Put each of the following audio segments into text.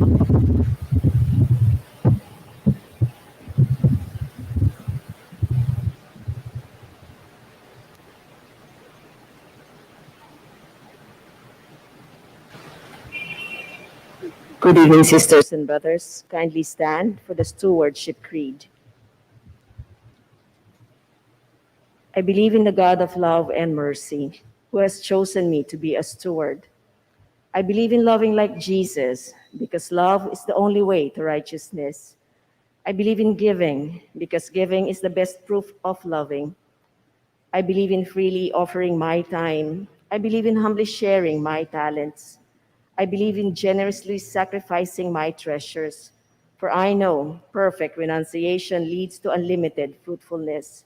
Good evening, sisters and brothers. Kindly stand for the Stewardship Creed. I believe in the God of love and mercy, who has chosen me to be a steward. I believe in loving like Jesus, because love is the only way to righteousness. I believe in giving, because giving is the best proof of loving. I believe in freely offering my time. I believe in humbly sharing my talents. I believe in generously sacrificing my treasures, for I know perfect renunciation leads to unlimited fruitfulness.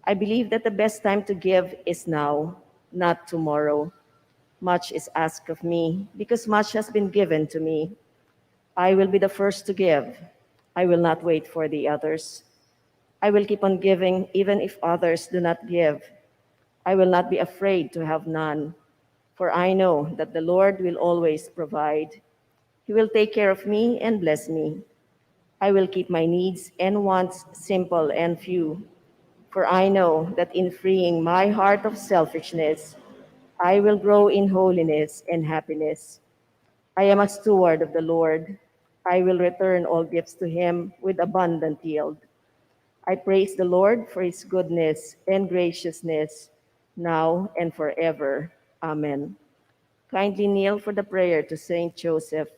I believe that the best time to give is now, not tomorrow. Much is asked of me, because much has been given to me. I will be the first to give. I will not wait for the others. I will keep on giving even if others do not give. I will not be afraid to have none, for I know that the Lord will always provide. He will take care of me and bless me. I will keep my needs and wants simple and few, for I know that in freeing my heart of selfishness, I will grow in holiness and happiness. I am a steward of the Lord. I will return all gifts to him with abundant yield. I praise the Lord for his goodness and graciousness, now and forever. Amen. Kindly kneel for the prayer to Saint Joseph.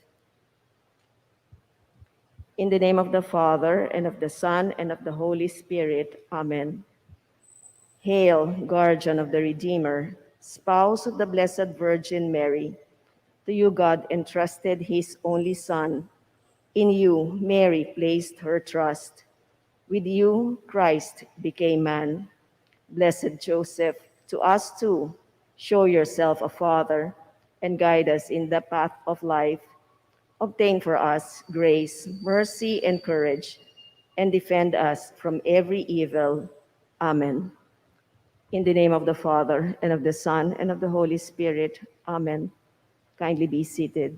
In the name of the Father, and of the Son, and of the Holy Spirit. Amen. Hail, guardian of the Redeemer, spouse of the Blessed Virgin Mary. To you God entrusted his only Son. In you Mary placed her trust. With you Christ became man. Blessed Joseph, to us too, show yourself a father and guide us in the path of life. Obtain for us grace, mercy, and courage, and defend us from every evil. Amen. In the name of the Father, and of the Son, and of the Holy Spirit. Amen. Kindly be seated.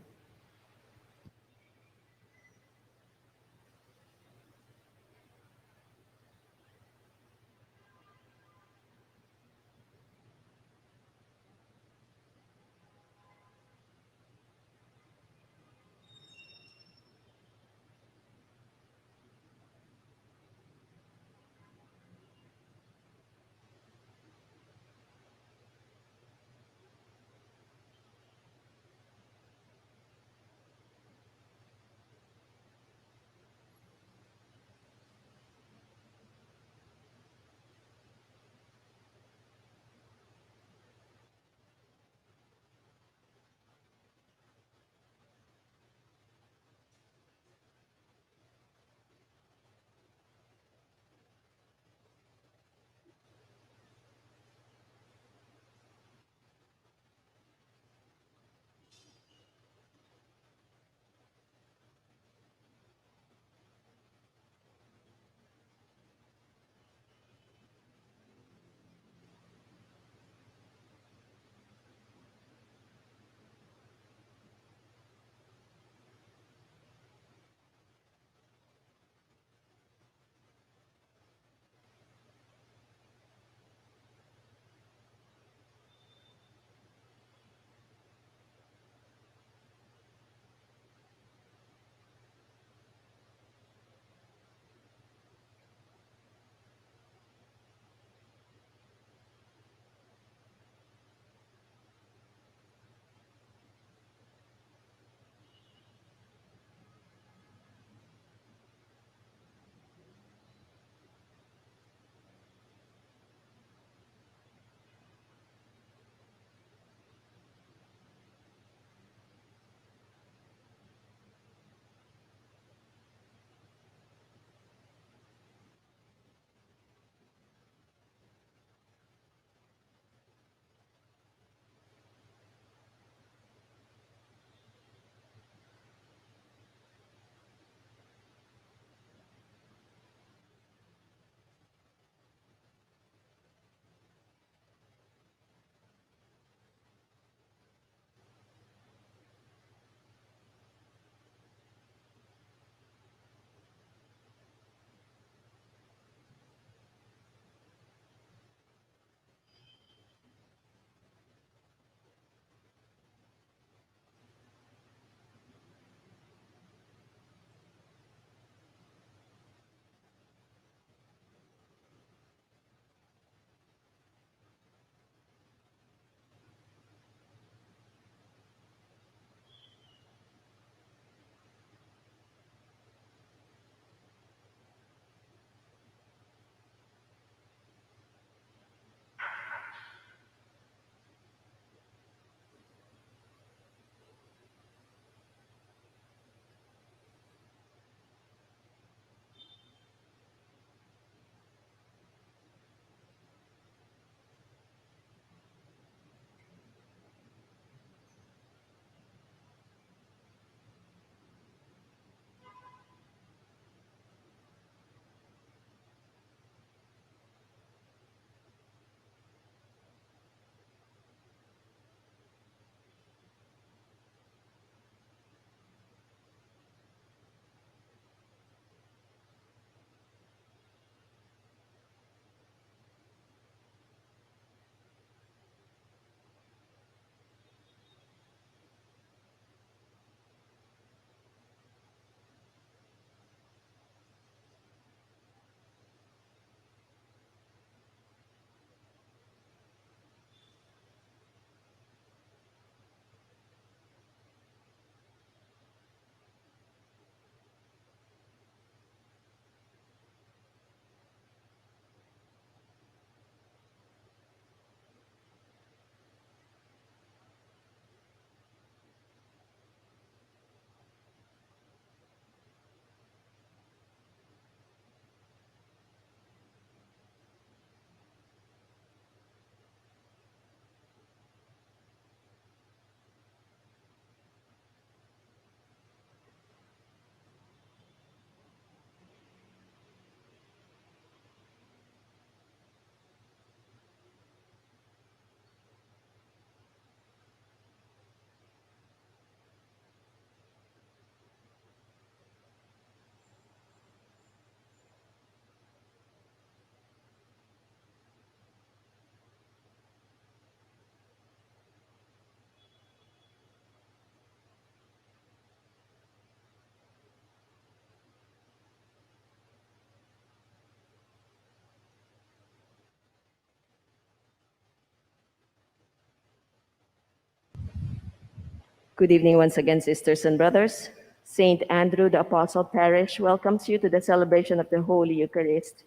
Good evening once again, sisters and brothers. St. Andrew the Apostle Parish welcomes you to the celebration of the Holy Eucharist.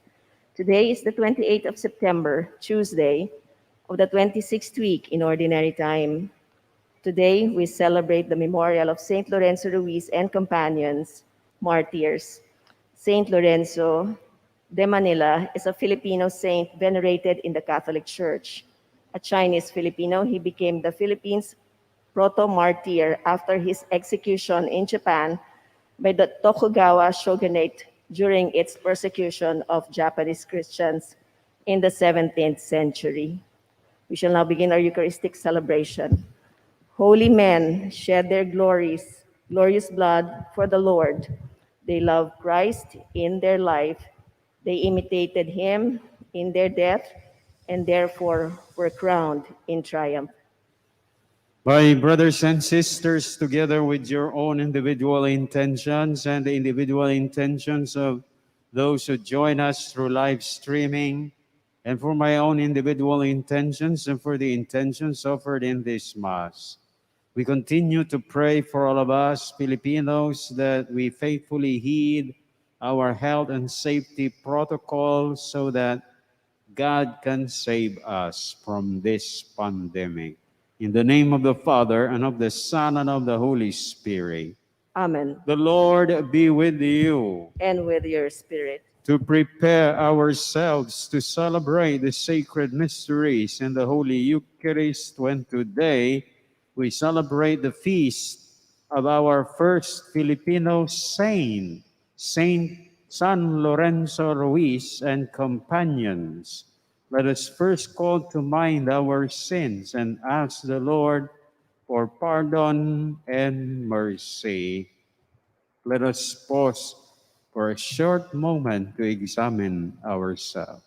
Today is the 28th of September, Tuesday, of the 26th week in Ordinary Time. Today, we celebrate the memorial of St. Lorenzo Ruiz and companions, martyrs. St. Lorenzo de Manila is a Filipino saint venerated in the Catholic Church. A Chinese Filipino, he became the Philippines' proto-martyr after his execution in Japan by the Tokugawa shogunate during its persecution of Japanese Christians in the 17th century. We shall now begin our Eucharistic celebration. Holy men shed their glorious blood for the Lord. They loved Christ in their life. They imitated him in their death and therefore were crowned in triumph. My brothers and sisters, together with your own individual intentions and the individual intentions of those who join us through live streaming, and for my own individual intentions and for the intentions offered in this Mass, we continue to pray for all of us Filipinos that we faithfully heed our health and safety protocols so that God can save us from this pandemic. In the name of the Father, and of the Son, and of the Holy Spirit. Amen. The Lord be with you. And with your spirit. To prepare ourselves to celebrate the sacred mysteries in the Holy Eucharist, when today we celebrate the feast of our first Filipino saint, Saint San Lorenzo Ruiz and companions. Let us first call to mind our sins and ask the Lord for pardon and mercy. Let us pause for a short moment to examine ourselves.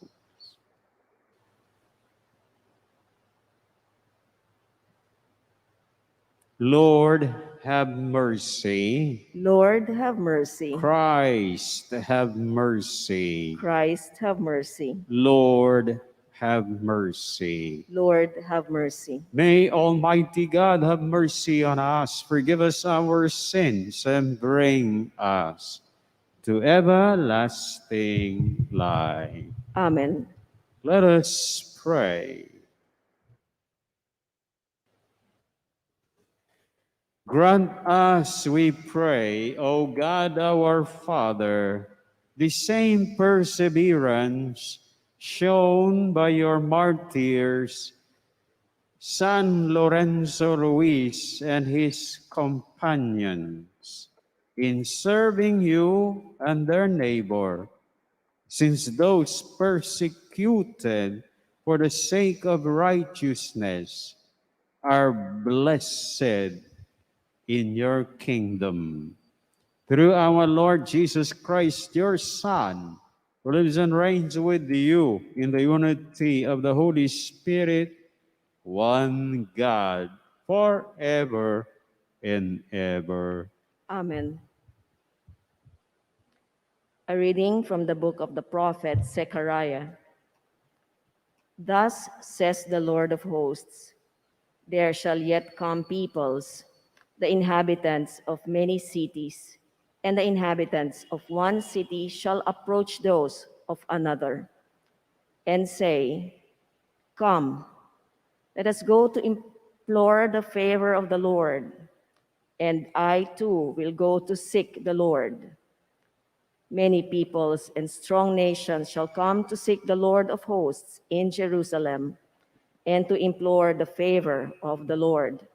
Lord, have mercy. Lord, have mercy. Christ, have mercy. Christ, have mercy. Lord, have mercy. Lord, have mercy. May Almighty God have mercy on us, forgive us our sins, and bring us to everlasting life. Amen. Let us pray. Grant us, we pray, O God our Father, the same perseverance shown by your martyrs, San Lorenzo Ruiz and his companions, in serving you and their neighbor, since those persecuted for the sake of righteousness are blessed in your kingdom. Through our Lord Jesus Christ, your Son, who lives and reigns with you in the unity of the Holy Spirit, one God, forever and ever. Amen. A reading from the book of the prophet Zechariah. Thus says the Lord of hosts, there shall yet come peoples, the inhabitants of many cities, and the inhabitants of one city shall approach those of another, and say, come, let us go to implore the favor of the Lord, and I too will go to seek the Lord. Many peoples and strong nations shall come to seek the Lord of hosts in Jerusalem, and to implore the favor of the Lord.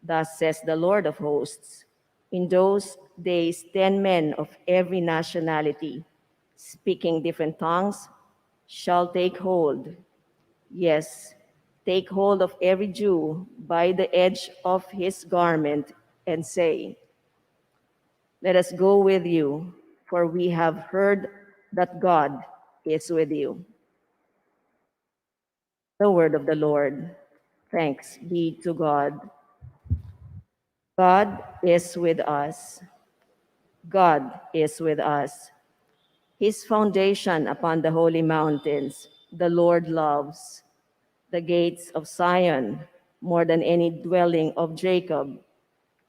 Thus says the Lord of hosts, in those days 10 men of every nationality, speaking different tongues, shall take hold, yes, take hold of every Jew by the edge of his garment, and say, let us go with you, for we have heard that God is with you. The word of the Lord. Thanks be to God. God is with us. God is with us. His foundation upon the holy mountains, the Lord loves. The gates of Zion, more than any dwelling of Jacob,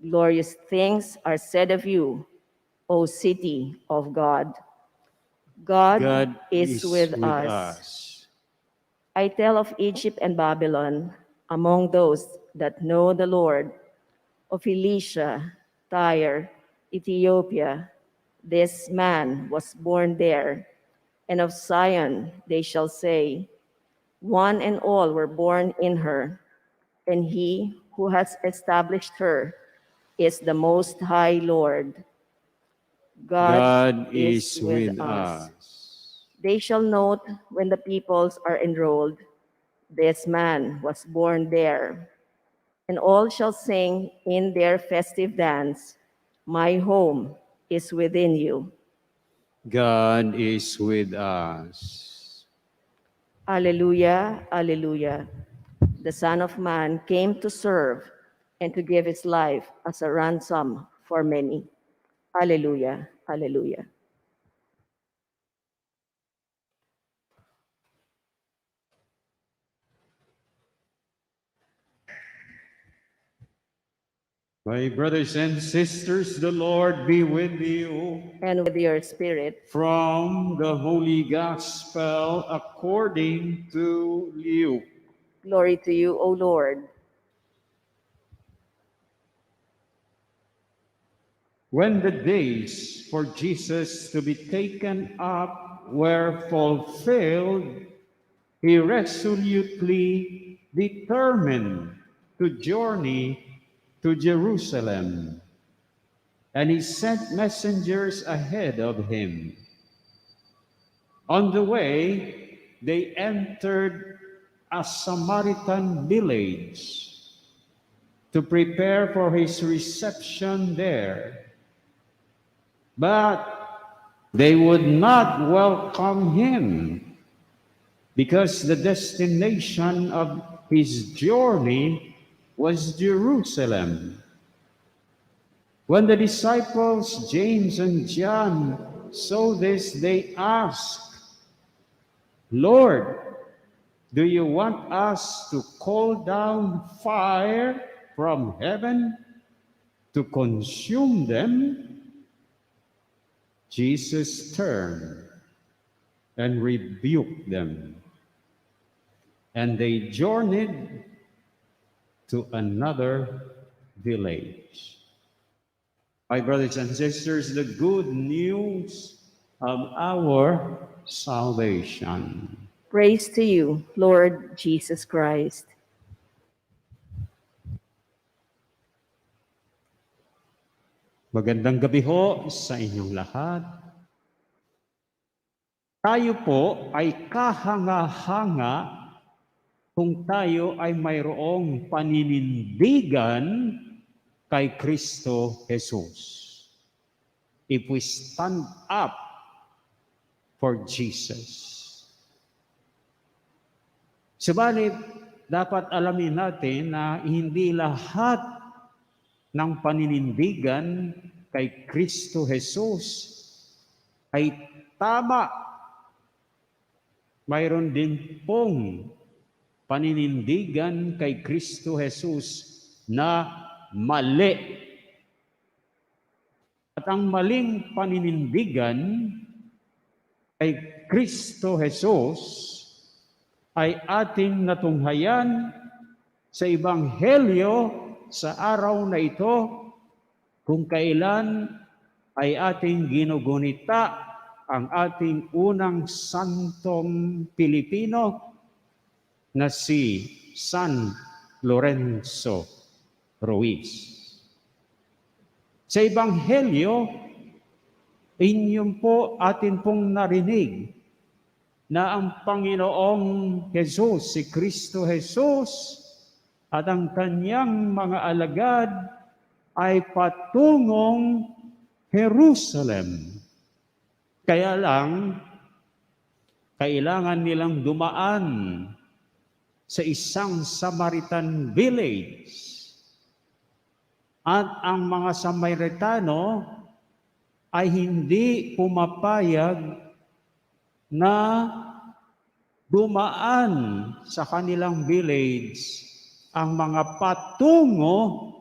Glorious things are said of you, O city of God. God, God is with us. us. I tell of Egypt and Babylon among those that know the Lord, of Elisha, Tyre, Ethiopia. This man was born there, and of Zion they shall say, one and all were born in her, and he who has established her is the Most High Lord. God, God is is with with us. us. They shall note when the peoples are enrolled, this man was born there. And all shall sing in their festive dance, my home is within you. God is with us. Alleluia, alleluia. The Son of Man came to serve and to give his life as a ransom for many. Alleluia, alleluia. My brothers and sisters, the Lord be with you. And with your spirit, From the Holy Gospel according to Luke. glory to you, O Lord. When the days for Jesus to be taken up were fulfilled, he resolutely determined to journey to Jerusalem, and he sent messengers ahead of him. On the way, they entered a Samaritan village to prepare for his reception there. But they would not welcome him because the destination of his journey was Jerusalem. When the disciples James and John saw this, they asked, Lord, do you want us to call down fire from heaven to consume them? Jesus turned and rebuked them, and they journeyed to another village. My brothers and sisters, the good news of our salvation. Praise to you, Lord Jesus Christ. Magandang gabi ho sa inyong lahat. Tayo po ay kahanga-hanga kung tayo ay mayroong paninindigan kay Kristo Jesus. If we stand up for Jesus. Subalit, dapat alamin natin na hindi lahat ng paninindigan kay Kristo Jesus ay tama. Mayroon din pong paninindigan kay Kristo Jesus na mali. At ang maling paninindigan kay Kristo Jesus ay ating natunghayan sa Ebanghelyo sa araw na ito kung kailan ay ating ginugunita ang ating unang santong Pilipino na si San Lorenzo Ruiz. Sa Ebanghelyo, inyong po atin pong narinig na ang Panginoong Jesus, si Kristo Jesus, at ang kanyang mga alagad ay patungong Jerusalem. Kaya lang, kailangan nilang dumaan sa isang Samaritan village. At ang mga Samaritano ay hindi pumapayag na dumaan sa kanilang village ang mga patungo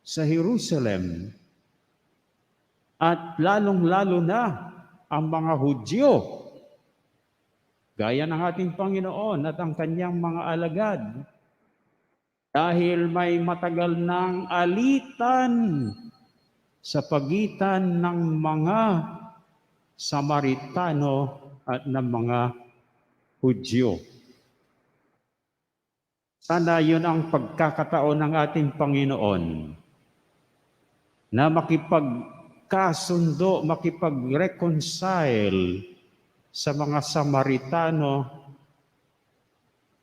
sa Jerusalem at lalong-lalo na ang mga Hudyo, gaya ng ating Panginoon at ang kanyang mga alagad, dahil may matagal ng alitan sa pagitan ng mga Samaritano at ng mga Hudyo. Sana yun ang pagkakataon ng ating Panginoon na makipagkasundo, makipag-reconcile sa mga Samaritano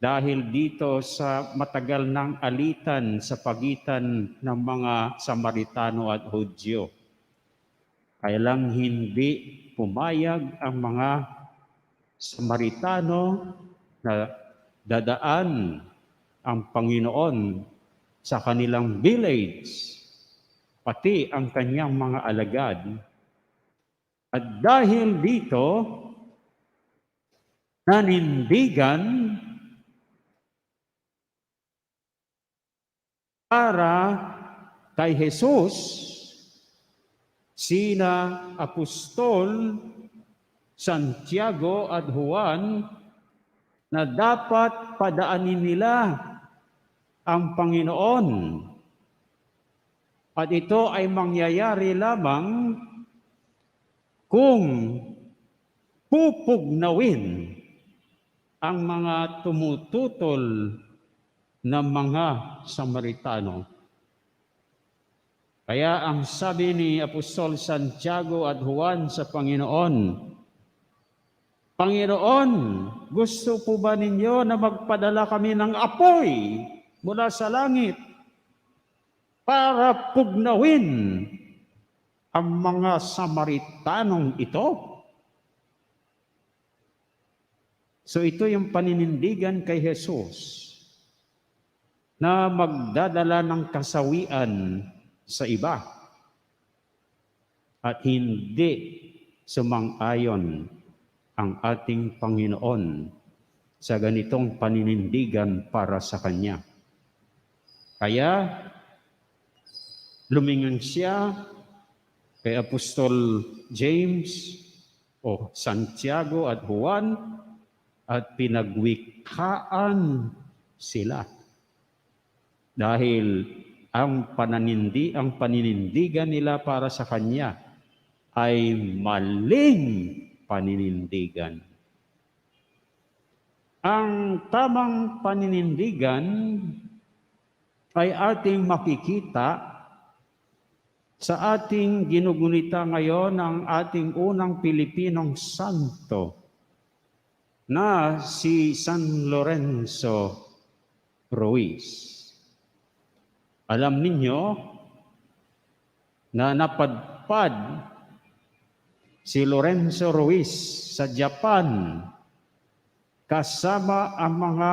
dahil dito sa matagal ng alitan sa pagitan ng mga Samaritano at Hudyo. Kaya lang hindi pumayag ang mga Samaritano na dadaan ang Panginoon sa kanilang village, pati ang kanyang mga alagad. At dahil dito, nanindigan para kay Jesus sina Apostol Santiago at Juan na dapat padaanin nila ang Panginoon. At ito ay mangyayari lamang kung pupugnawin ang mga tumututol ng mga Samaritano. Kaya ang sabi ni Apostol Santiago at Juan sa Panginoon, Panginoon, gusto po ba ninyo na magpadala kami ng apoy mula sa langit para pugnawin ang mga Samaritanong ito? So ito yung paninindigan kay Jesus na magdadala ng kasawian sa iba at hindi sumang-ayon ang ating Panginoon sa ganitong paninindigan para sa Kanya. Kaya lumingon siya kay Apostol James o Santiago at Juan at pinagwikhaan sila. Dahil ang paninindigan nila para sa Kanya ay maling paninindigan. Ang tamang paninindigan ay ating makikita sa ating ginugunita ngayon ng ating unang Pilipinong santo na si San Lorenzo Ruiz. Alam ninyo na napadpad si Lorenzo Ruiz sa Japan kasama ang mga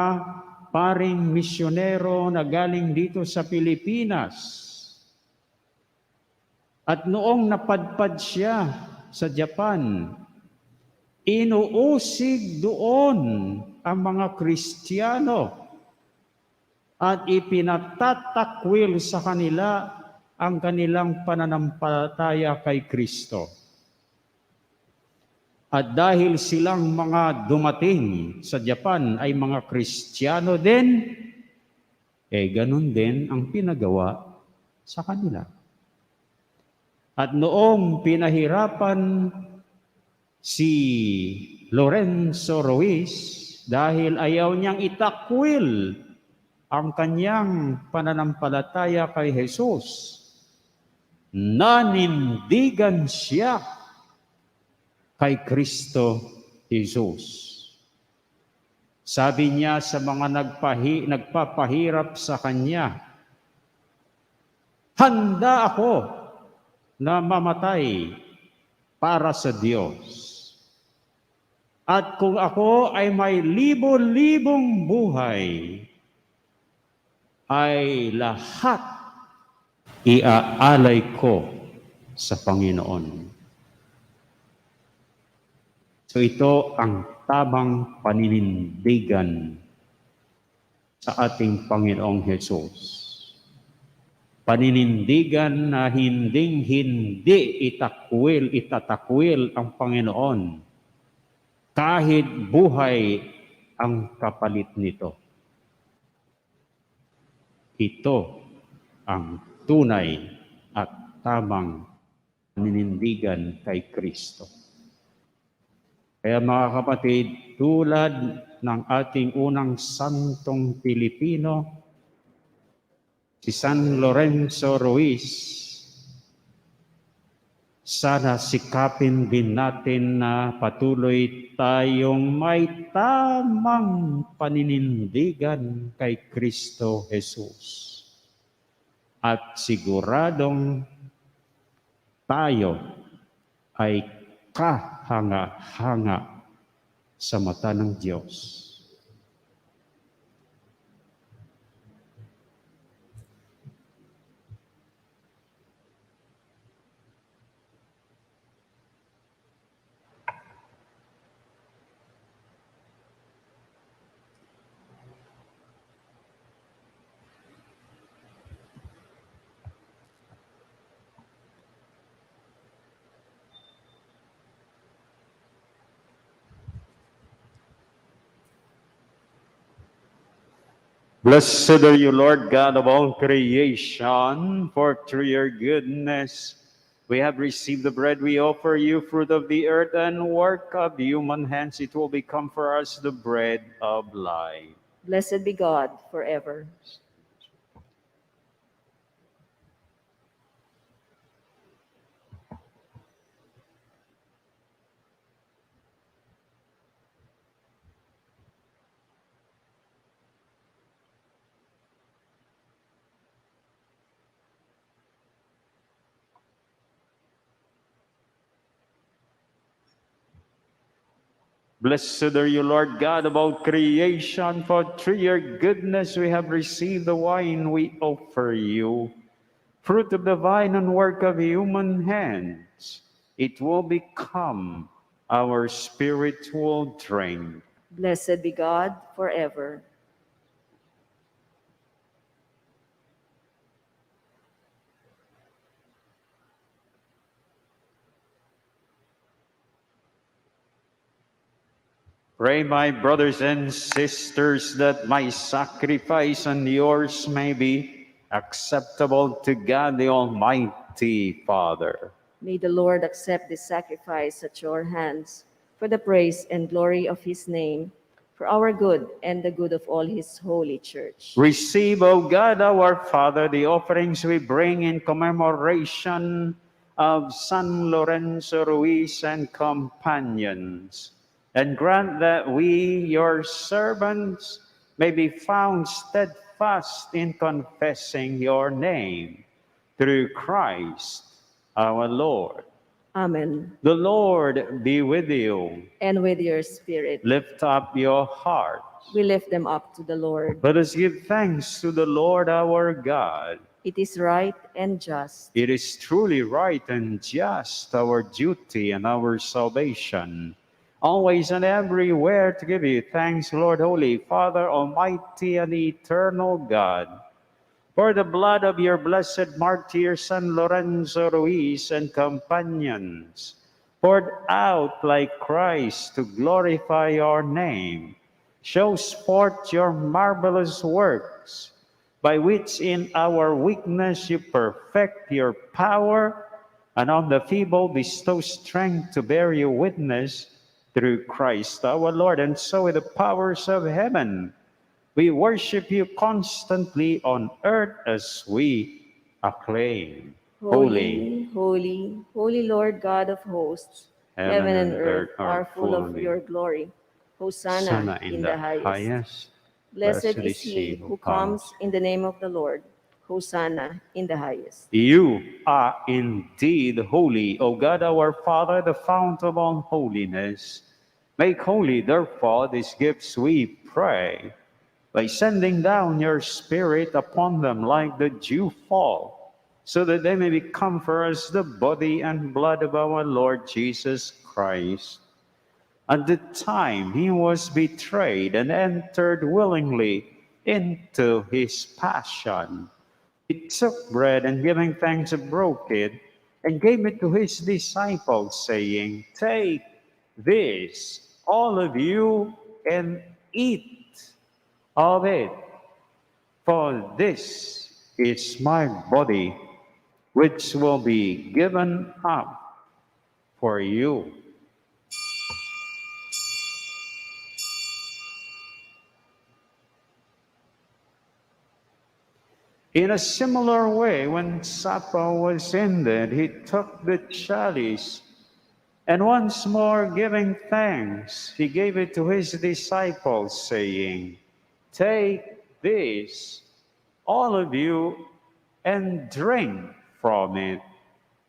paring misyonero na galing dito sa Pilipinas. At noong napadpad siya sa Japan, inuusig doon ang mga Kristiyano at ipinatatakwil sa kanila ang kanilang pananampalataya kay Kristo. At dahil silang mga dumating sa Japan ay mga Kristiyano din, ganun din ang pinagawa sa kanila. At noong pinahirapan si Lorenzo Ruiz dahil ayaw niyang itakwil ang kanyang pananampalataya kay Jesus, nanindigan siya kay Kristo Jesus. Sabi niya sa mga nagpapahirap sa kanya, handa ako na mamatay para sa Diyos. At kung ako ay may libo-libong buhay, ay lahat iaalay ko sa Panginoon. So ito ang tamang paninindigan sa ating Panginoong Hesus. Paninindigan na hindi itatakwil ang Panginoon kahit buhay ang kapalit nito. Ito ang tunay at tamang paninindigan kay Kristo. Kaya mga kapatid, tulad ng ating unang santong Pilipino, si San Lorenzo Ruiz, sana sikapin din natin na patuloy tayong may tamang paninindigan kay Kristo Jesus. At siguradong tayo ay kahanga-hanga sa mata ng Diyos. Blessed are you, Lord God of all creation, for through your goodness we have received the bread we offer you, fruit of the earth and work of human hands. It will become for us the bread of life. Blessed be God forever. Blessed are you, Lord God of all creation, for through your goodness we have received the wine we offer you, fruit of the vine and work of human hands. It will become our spiritual drink. Blessed be God forever. Pray, my brothers and sisters, that my sacrifice and yours may be acceptable to God the Almighty Father. May the Lord accept this sacrifice at your hands for the praise and glory of his name, for our good and the good of all his holy church. Receive, O God, our Father, the offerings we bring in commemoration of San Lorenzo Ruiz and companions, and grant that we, your servants, may be found steadfast in confessing your name through Christ our Lord. Amen. The Lord be with you. And with your spirit, Lift up your hearts. we lift them up to the Lord. Let us give thanks to the Lord our God. It is right and just. It is truly right and just, our duty and our salvation, always and everywhere to give you thanks, Lord, Holy Father, Almighty and Eternal God, for the blood of your blessed martyr, San Lorenzo Ruiz and companions, poured out like Christ to glorify your name, shows forth your marvelous works, by which in our weakness you perfect your power, and on the feeble bestow strength to bear your witness through Christ our Lord. And so with the powers of heaven, we worship you constantly on earth as we acclaim. Holy, holy, holy Lord God of hosts, heaven and earth are full of your glory. Hosanna in the highest. Blessed is he who comes in the name of the Lord. Hosanna in the highest. You are indeed holy, O God our Father, the fount of all holiness. Make holy, therefore, these gifts, we pray, by sending down your Spirit upon them like the dew fall, so that they may become for us the body and blood of our Lord Jesus Christ. At the time he was betrayed and entered willingly into his passion, He took bread and giving thanks, broke it and gave it to his disciples, saying, "Take this, all of you, and eat of it, for this is my body, which will be given up for you." In a similar way, when supper was ended, he took the chalice, and once more giving thanks, he gave it to his disciples, saying, "Take this, all of you, and drink from it.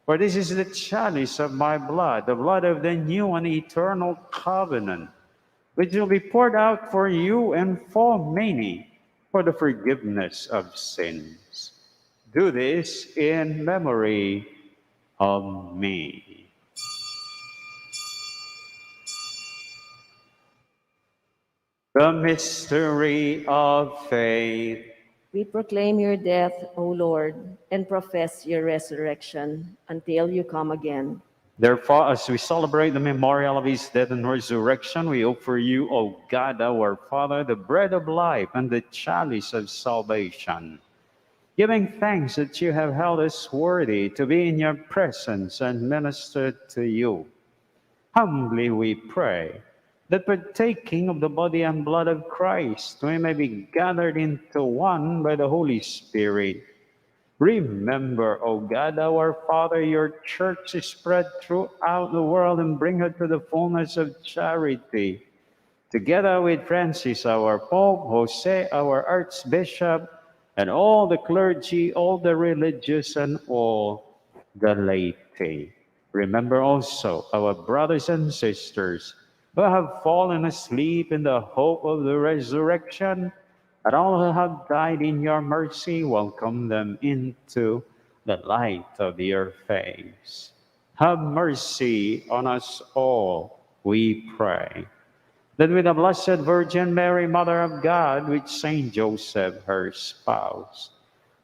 For this is the chalice of my blood, the blood of the new and eternal covenant, which will be poured out for you and for many for the forgiveness of sins. Do this in memory of me." The mystery of faith. We proclaim your death, O Lord, and profess your resurrection until you come again. Therefore, as we celebrate the memorial of his death and resurrection, we offer you, O God, our Father, the bread of life and the chalice of salvation, giving thanks that you have held us worthy to be in your presence and minister to you. Humbly we pray that partaking of the body and blood of Christ, we may be gathered into one by the Holy Spirit. Remember, O God, our Father, your church is spread throughout the world and bring her to the fullness of charity. Together with Francis, our Pope, Jose, our Archbishop, and all the clergy, all the religious, and all the laity. Remember also our brothers and sisters who have fallen asleep in the hope of the resurrection, and all who have died in your mercy, welcome them into the light of your face. Have mercy on us all, we pray, that with the Blessed Virgin Mary, Mother of God, with Saint Joseph, her spouse,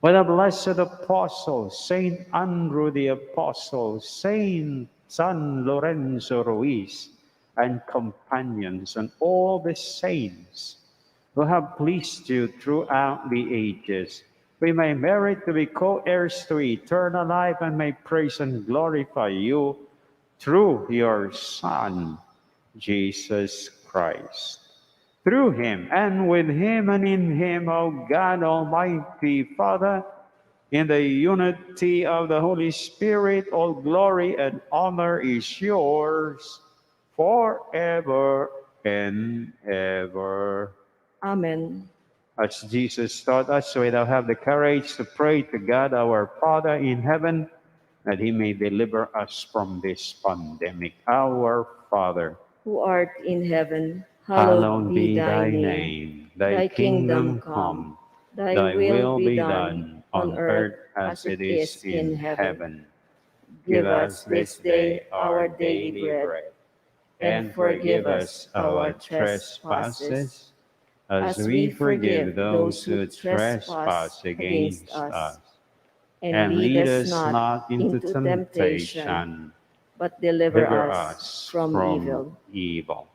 with the blessed apostles, Saint Andrew the Apostle, Saint San Lorenzo Ruiz, and companions, and all the saints who have pleased you throughout the ages, we may merit to be co-heirs to eternal life and may praise and glorify you through your Son, Jesus Christ. Through him and with him and in him, O God, Almighty Father, in the unity of the Holy Spirit, all glory and honor is yours forever and ever. Amen. As Jesus taught us, we now have the courage to pray to God, our Father in heaven, that he may deliver us from this pandemic. Our Father, Who art in heaven, hallowed hallowed be be thy thy name. name. Thy Thy kingdom kingdom come, come. thy Thy will will be be done done on on earth earth as as it it is is in in heaven. heaven. Give Give us us this this day day our our daily daily bread, bread, and and forgive forgive us us our our trespasses, trespasses, as as we we forgive forgive those those who who trespass trespass against against us. us. And And lead lead us us not not into into temptation, temptation, but deliver deliver us us from from evil. evil.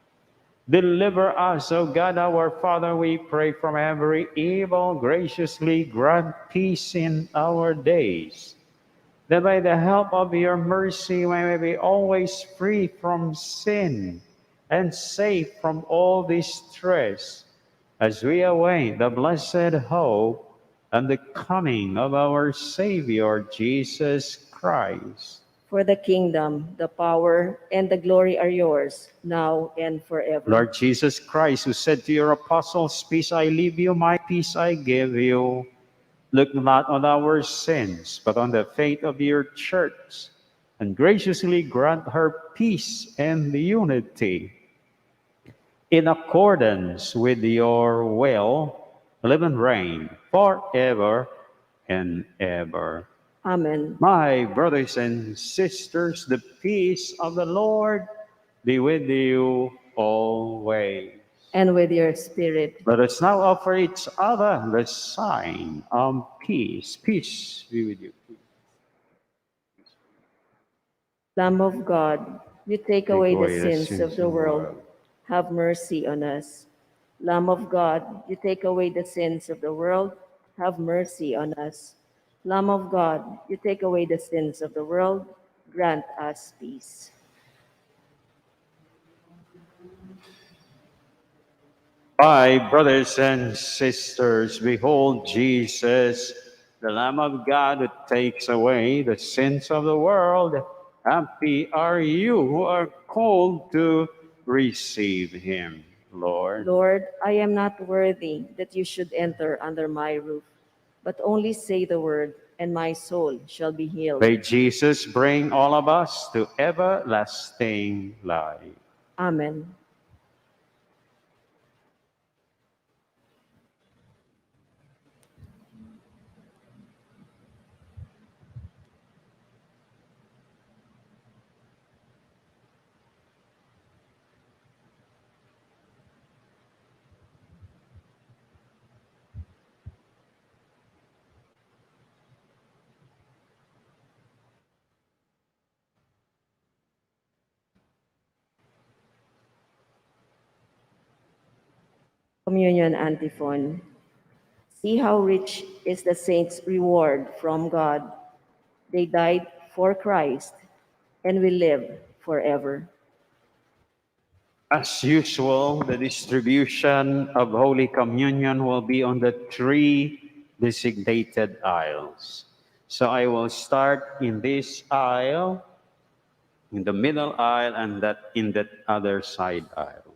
Deliver us, O God, our Father, we pray, from every evil. Graciously grant peace in our days, that by the help of your mercy we may be always free from sin and safe from all distress, as we await the blessed hope and the coming of our Savior, Jesus Christ. For the kingdom, the power, and the glory are yours, now and forever. Lord Jesus Christ, who said to your apostles, "Peace I leave you, my peace I give you," look not on our sins, but on the faith of your church, and graciously grant her peace and unity. In accordance with your will, live and reign forever and ever. Amen. My brothers and sisters, the peace of the Lord be with you always. and with your spirit. Let us now offer each other the sign of peace. Peace be with you. Lamb of God, you take Take away the away the sins of sins the of the world. world. Have mercy on us. Lamb of God, you take away the sins of the world. Have mercy on us. Lamb of God, you take away the sins of the world. Grant us peace. My brothers and sisters, behold Jesus, the Lamb of God who takes away the sins of the world. Happy are you who are called to receive him, Lord. Lord, I am not worthy that you should enter under my roof, but only say the word, and my soul shall be healed. May Jesus bring all of us to everlasting life. Amen. Communion antiphon. See how rich is the saints' reward from God. They died for Christ and will live forever. As usual, the distribution of Holy Communion will be on the three designated aisles. So I will start in this aisle, in the middle aisle, and that in that other side aisle.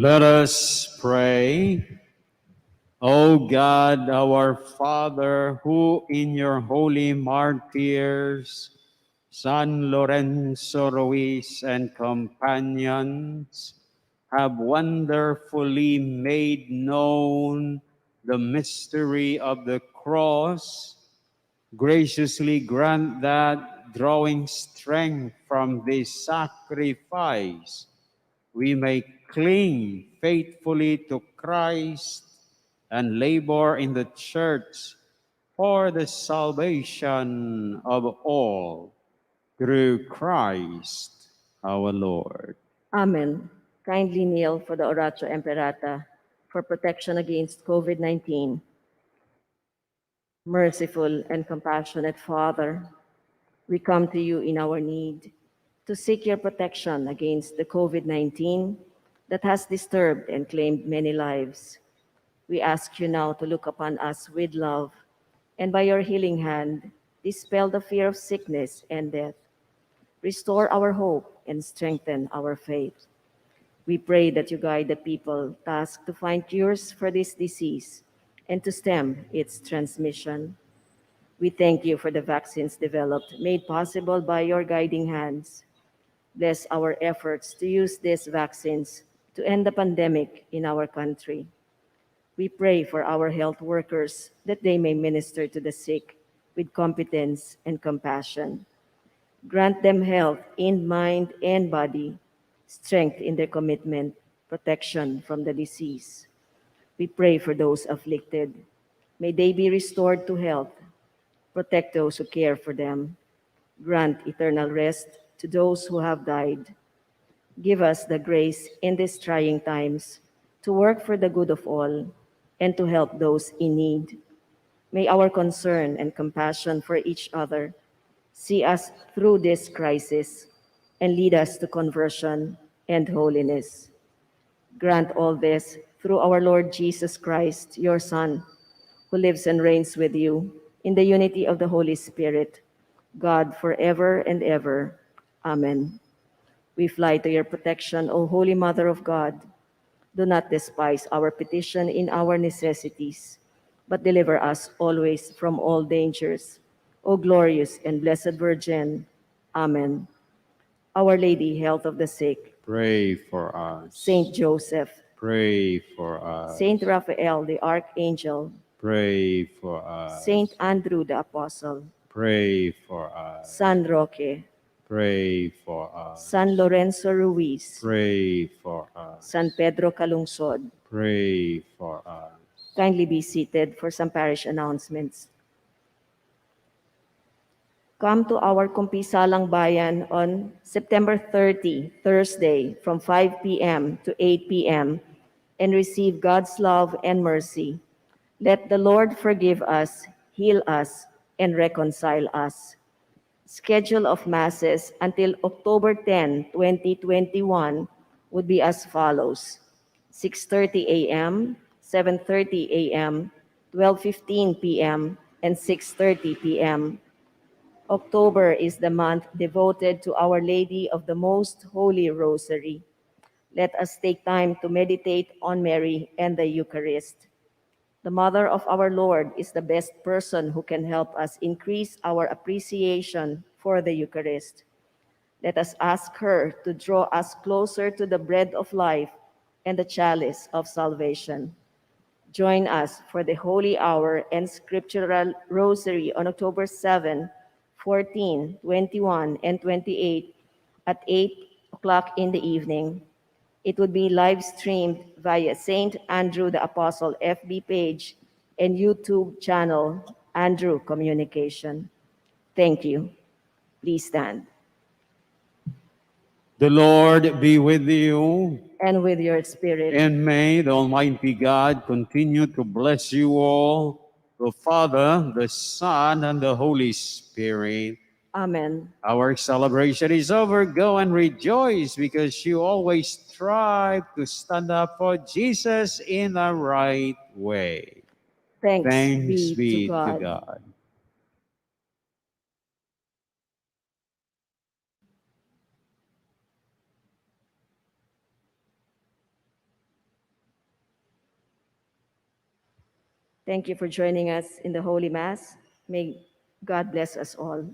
Let us pray. O God, our Father, who in your holy martyrs San Lorenzo Ruiz and companions, have wonderfully made known the mystery of the cross. Graciously grant that, drawing strength from this sacrifice, we may cling faithfully to Christ and labor in the church for the salvation of all, through Christ our Lord. Amen. Kindly kneel for the Oratio Imperata for protection against COVID-19. Merciful and compassionate Father, we come to you in our need to seek your protection against the COVID-19 that has disturbed and claimed many lives. We ask you now to look upon us with love and by your healing hand, dispel the fear of sickness and death. Restore our hope and strengthen our faith. We pray that you guide the people tasked to find cures for this disease and to stem its transmission. We thank you for the vaccines developed, made possible by your guiding hands. Bless our efforts to use these vaccines to end the pandemic in our country. We pray for our health workers that they may minister to the sick with competence and compassion. Grant them health in mind and body, strength in their commitment, protection from the disease. We pray for those afflicted. May they be restored to health. Protect those who care for them. Grant eternal rest to those who have died. Give us the grace in these trying times to work for the good of all and to help those in need. May our concern and compassion for each other see us through this crisis and lead us to conversion and holiness. Grant all this through our Lord Jesus Christ, your Son, who lives and reigns with you in the unity of the Holy Spirit, God forever and ever. Amen. We fly to your protection, O Holy Mother of God. Do not despise our petition in our necessities, but deliver us always from all dangers. O glorious and blessed Virgin. Amen. Our Lady, health of the sick. Pray for us. Saint Joseph. Pray for us. Saint Raphael, the Archangel. Pray for us. Saint Andrew, the Apostle. Pray for us. San Roque. Pray for us. San Lorenzo Ruiz. Pray for us. San Pedro Calungsod. Pray for us. Kindly be seated for some parish announcements. Come to our Kumpisalang Bayan on September 30, Thursday, from 5 p.m. to 8 p.m. and receive God's love and mercy. Let the Lord forgive us, heal us, and reconcile us. Schedule of Masses until October 10, 2021 would be as follows: 6:30 a.m., 7:30 a.m., 12:15 p.m., and 6:30 p.m. October is the month devoted to Our Lady of the Most Holy Rosary. Let us take time to meditate on Mary and the Eucharist. The Mother of our Lord is the best person who can help us increase our appreciation for the Eucharist. Let us ask her to draw us closer to the bread of life and the chalice of salvation. Join us for the Holy Hour and Scriptural Rosary on October 7, 14, 21, and 28 at 8 o'clock in the evening. It would be live streamed via St. Andrew the Apostle FB page and YouTube channel, Andrew Communication. Thank you. Please stand. The Lord be with you, And with your spirit. and may the Almighty God continue to bless you all, the Father, the Son, and the Holy Spirit. Amen. Our celebration is over. Go and rejoice, because you always strive to stand up for Jesus in the right way. Thanks, Thanks be to to God. God. Thank you for joining us in the Holy Mass. May God bless us all.